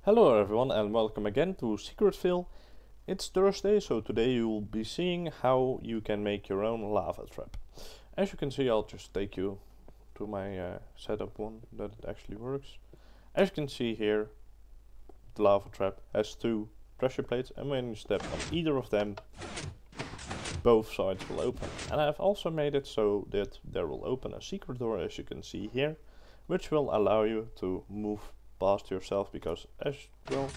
Hello everyone and welcome again to Secretville. It's Thursday, so today you will be seeing how you can make your own lava trap. As you can see, I'll just take you to my setup one that it actually works. As you can see here, the lava trap has two pressure plates, and when you step on either of them, both sides will open. And I've also made it so that there will open a secret door, as you can see here, which will allow you to move past yourself, because as well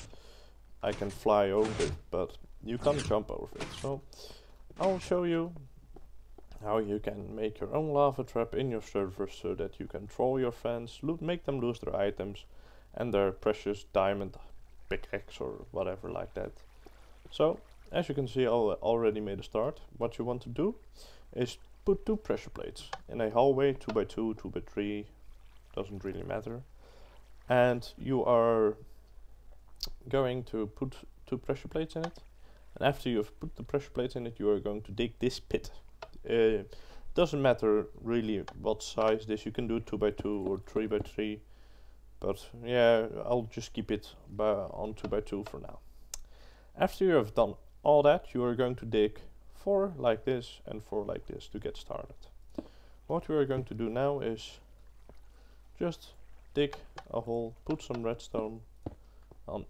I can fly over it, but you can't jump over it. So I'll show you how you can make your own lava trap in your server so that you can troll your friends, make them lose their items and their precious diamond pickaxe or whatever like that. So as you can see, I already made a start. What you want to do is put two pressure plates in a hallway, 2x2, 2x3, doesn't really matter. And you are going to put two pressure plates in it, and after you've put the pressure plates in it, you are going to dig this pit. Doesn't matter really what size this, you can do 2x2 or 3x3, but yeah, I'll just keep it on 2x2 for now. After you have done all that, you are going to dig 4 like this and 4 like this to get started. What we are going to do now is just dig a hole, put some redstone on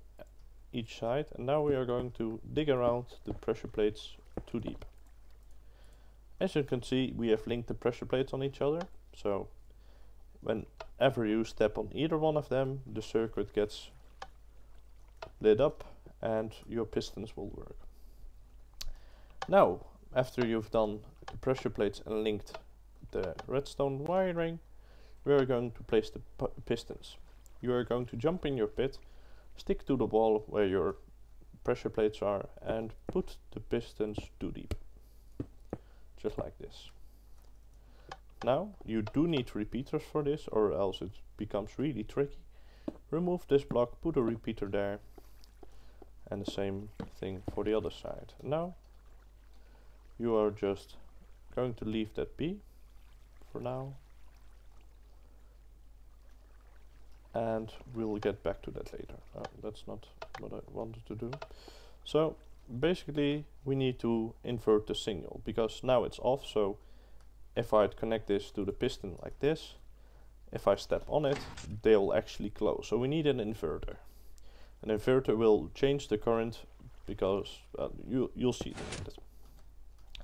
each side, and now we are going to dig around the pressure plates 2 deep. As you can see, we have linked the pressure plates on each other, so whenever you step on either one of them, the circuit gets lit up and your pistons will work. Now, after you've done the pressure plates and linked the redstone wiring, we are going to place the pistons. You are going to jump in your pit, stick to the wall where your pressure plates are, and put the pistons 2 deep. Just like this. Now, you do need repeaters for this, or else it becomes really tricky. Remove this block, put a repeater there, and the same thing for the other side. Now, you are just going to leave that be for now. And we'll get back to that later. That's not what I wanted to do. So basically we need to invert the signal, because now it's off. So if I connect this to the piston like this, if I step on it, they'll actually close. So we need an inverter. An inverter will change the current, because you'll see it in a minute.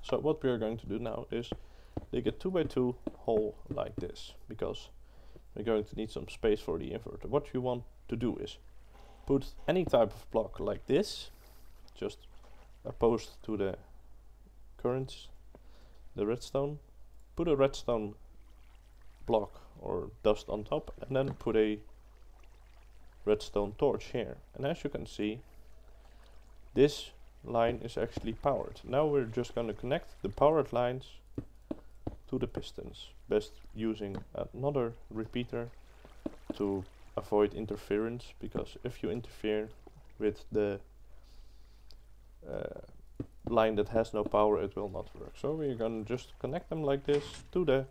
So what we are going to do now is dig a 2x2 hole like this, because we're going to need some space for the inverter. What you want to do is put any type of block like this, just opposed to the currents, the redstone. Put a redstone block or dust on top, and then put a redstone torch here. And as you can see, this line is actually powered. Now we're just going to connect the powered lines to the pistons, best using another repeater to avoid interference, because if you interfere with the line that has no power, it will not work. So we're gonna just connect them like this to the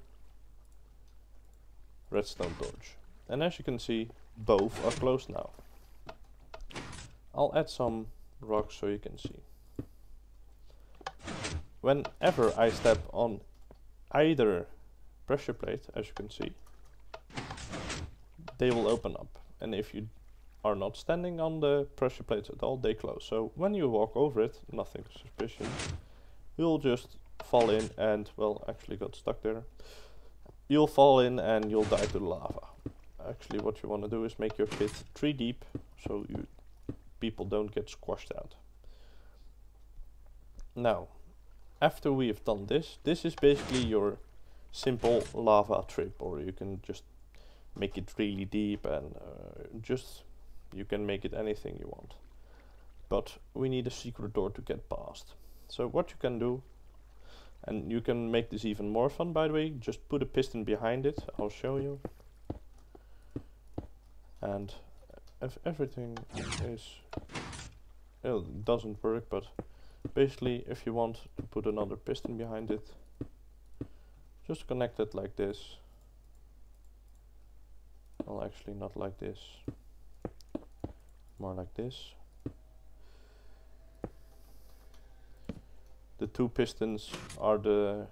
redstone torch, and as you can see, both are closed now. I'll add some rocks so you can see. Whenever I step on either pressure plate, as you can see, they will open up, and if you are not standing on the pressure plates at all, they close. So when you walk over it, nothing suspicious, you'll just fall in and, well, actually got stuck there. You'll fall in and you'll die to the lava. Actually, what you want to do is make your pit 3 deep, so people don't get squashed out. Now, after we have done this, this is basically your simple lava trip, or you can just make it really deep, and you can make it anything you want. But we need a secret door to get past. So what you can do, and you can make this even more fun by the way, just put a piston behind it. I'll show you. And if everything is, it doesn't work, but basically if you want to put another piston behind it, just connect it like this. Well, actually not like this, more like this. The 2 pistons are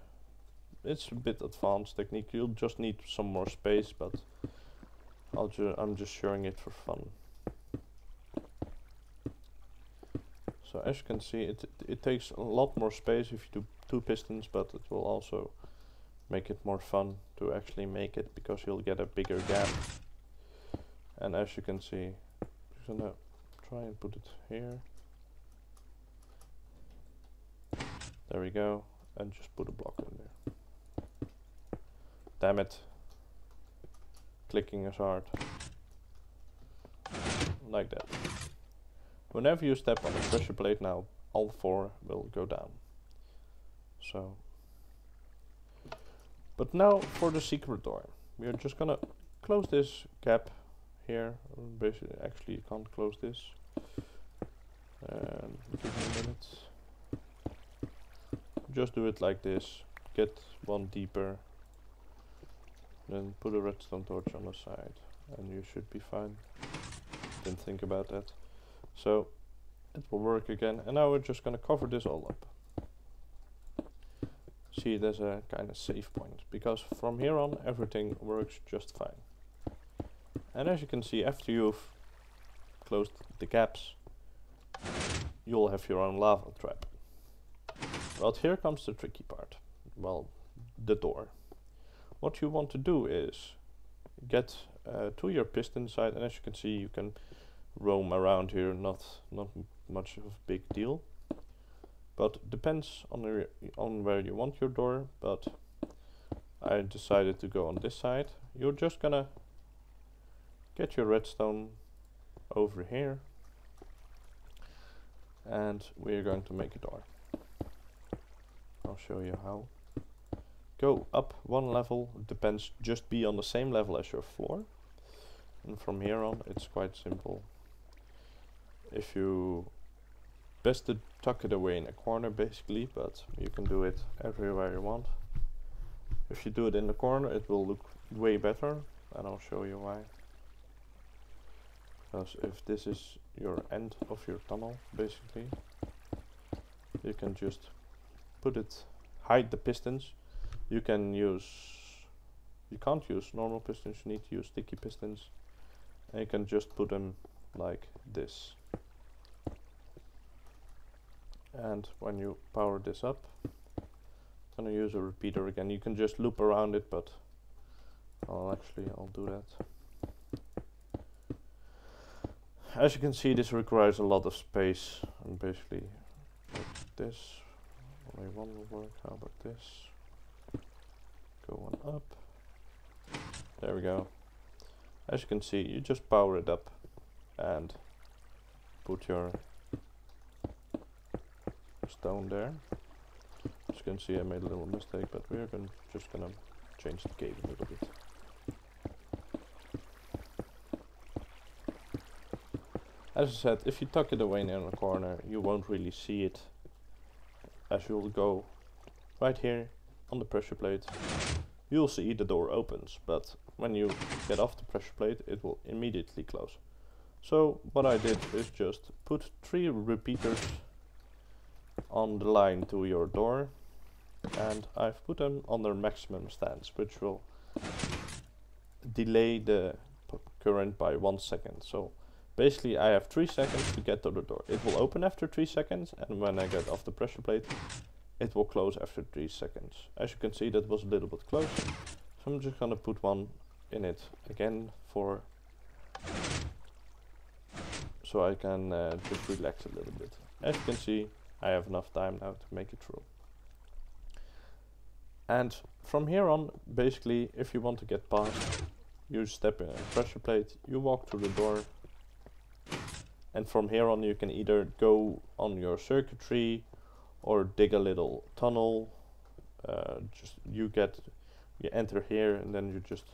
it's a bit advanced technique. You'll just need some more space, but I'm just showing it for fun. So as you can see, it takes a lot more space if you do 2 pistons, but it will also make it more fun to actually make it, because you'll get a bigger gap. And as you can see, I'm gonna try and put it here. There we go, and just put a block in there. Damn it. Clicking is hard. Like that. Whenever you step on the pressure plate now, all 4 will go down. So. But now for the secret door. We are just gonna close this gap here. Basically, actually you can't close this. And give me a minute. Just do it like this. Get 1 deeper. Then put a redstone torch on the side. And you should be fine. Didn't think about that. So it will work again. And now we're just gonna cover this all up. See, there's a kind of safe point, because from here on everything works just fine. And as you can see, after you've closed the gaps, you'll have your own lava trap. But here comes the tricky part. Well, the door. What you want to do is get to your piston side, and as you can see, you can roam around here, not much of a big deal. But depends on where you want your door, but I decided to go on this side. You're just gonna get your redstone over here, and we're going to make a door. I'll show you how. Go up 1 level, depends, just be on the same level as your floor. And from here on it's quite simple. If you best to tuck it away in a corner basically, but you can do it everywhere you want. If you do it in the corner, it will look way better, and I'll show you why. Because if this is your end of your tunnel basically, you can just put it, hide the pistons. You can't use normal pistons, you need to use sticky pistons, and you can just put them like this. And when you power this up, I'm gonna use a repeater again. You can just loop around it, but I'll do that. As you can see, this requires a lot of space, and basically like this. Only 1 will work. How about this? Go 1 up. There we go. As you can see, you just power it up and put your stone there. As you can see, I made a little mistake, but we're just gonna change the gate a little bit. As I said, if you tuck it away in a corner, you won't really see it, as you'll go right here on the pressure plate. You'll see the door opens, but when you get off the pressure plate, it will immediately close. So what I did is just put 3 repeaters on the line to your door, and I've put them on their maximum stance, which will delay the current by 1 second. So basically I have 3 seconds to get to the door. It will open after 3 seconds, and when I get off the pressure plate, it will close after 3 seconds. As you can see, that was a little bit close, so I'm just gonna put 1 in it again so I can just relax a little bit. As you can see, I have enough time now to make it through. And from here on, basically, if you want to get past, you step in a pressure plate, you walk through the door, and from here on you can either go on your circuitry or dig a little tunnel. You enter here, and then you just,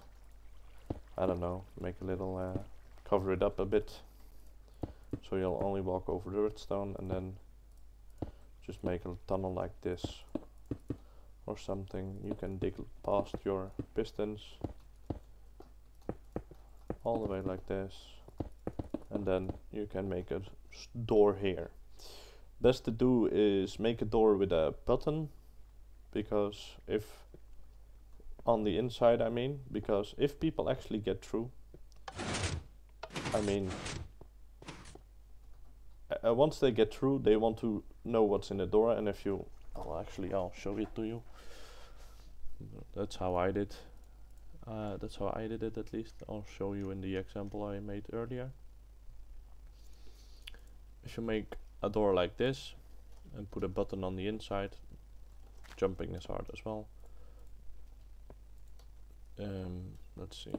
I don't know, make a little cover it up a bit, so you'll only walk over the redstone, and then just make a tunnel like this or something. You can dig past your pistons all the way like this, and then you can make a door here. Best to do is make a door with a button, because if on the inside, I mean, because if people actually get through, I mean, once they get through, they want to know what's in the door, and if you, I'll show it to you. That's how I did. That's how I did it, at least. I'll show you in the example I made earlier. If you make a door like this and put a button on the inside, jumping is hard as well. Let's see.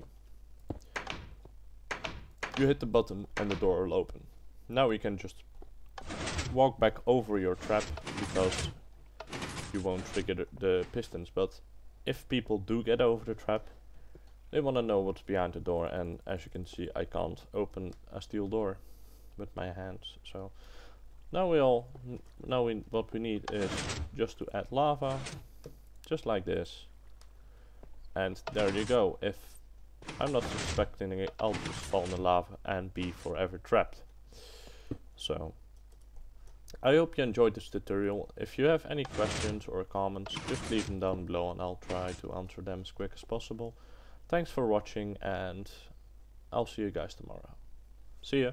You hit the button and the door will open. Now we can just walk back over your trap, because you won't trigger the pistons. But if people do get over the trap, they want to know what's behind the door, and as you can see, I can't open a steel door with my hands. So now what we need is just to add lava, just like this, and there you go. If I'm not suspecting it, I'll just fall in the lava and be forever trapped. So I hope you enjoyed this tutorial. If you have any questions or comments, just leave them down below and I'll try to answer them as quick as possible. Thanks for watching, and I'll see you guys tomorrow. See ya!